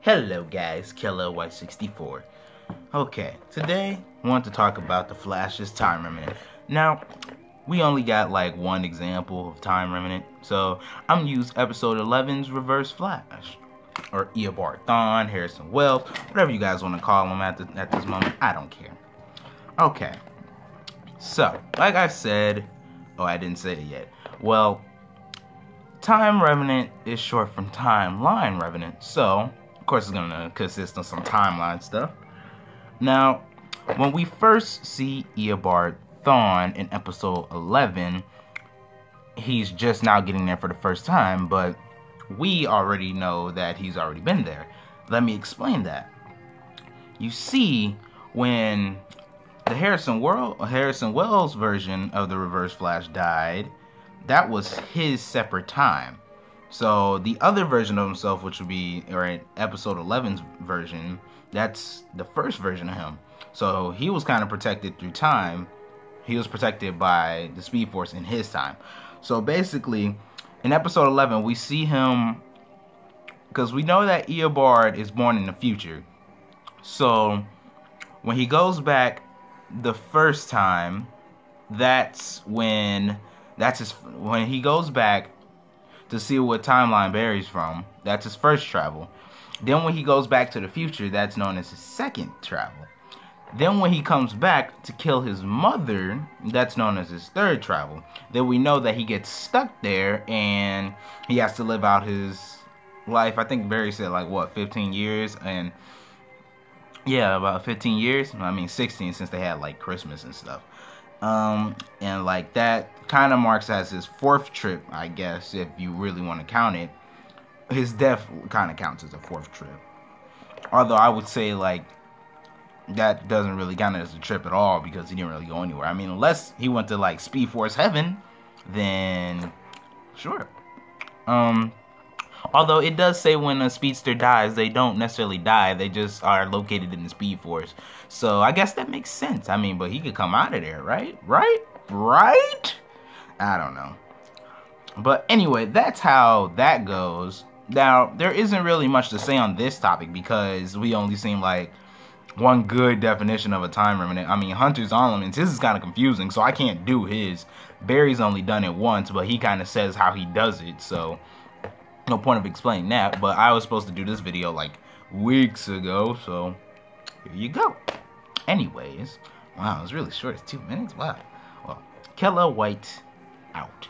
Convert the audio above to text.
Hello guys, Killer Y64. Okay, today I want to talk about the Flash's time remnant. Now, we only got like one example of time remnant, so I'm gonna use episode 11's Reverse Flash, or Eobard Thawne, Harrison Wells, whatever you guys want to call him at this moment. I don't care. Okay, so like I said, I didn't say it yet. Well, time revenant is short from timeline revenant, so of course it's gonna consist of some timeline stuff. Now, when we first see Eobard Thawne in episode 11, he's just now getting there for the first time, but we already know that he's already been there. Let me explain that. You see, when the Harrison Wells version of the Reverse Flash died, that was his separate time. So the other version of himself, which would be episode 11's version, that's the first version of him. So he was kind of protected through time. He was protected by the Speed Force in his time. So basically, in episode 11, we see him, because we know that Eobard is born in the future. So when he goes back the first time, when he goes back to see what timeline Barry's from, that's his first travel. Then when he goes back to the future, that's known as his second travel. Then when he comes back to kill his mother, that's known as his third travel. Then we know that he gets stuck there and he has to live out his life. I think Barry said like what, 15 years? And yeah, about 15 years. I mean 16 since they had like Christmas and stuff. And like that kind of marks as his fourth trip, I guess, if you really want to count it. His death kind of counts as a fourth trip. Although I would say like that doesn't really count as a trip at all because he didn't really go anywhere. I mean, unless he went to like Speed Force Heaven, then sure. Although it does say when a speedster dies, they don't necessarily die. They just are located in the Speed Force. So I guess that makes sense. I mean, but he could come out of there, right? Right? I don't know. But anyway, that's how that goes. Now, there isn't really much to say on this topic because we only seen like one good definition of a time remnant. I mean, Hunter's Elements, his is kind of confusing, so I can't do his. Barry's only done it once, but he kind of says how he does it, so no point of explaining that. But I was supposed to do this video like weeks ago, so here you go. Anyways, wow, it was really short. It's 2 minutes. Wow. Well, Killer White out.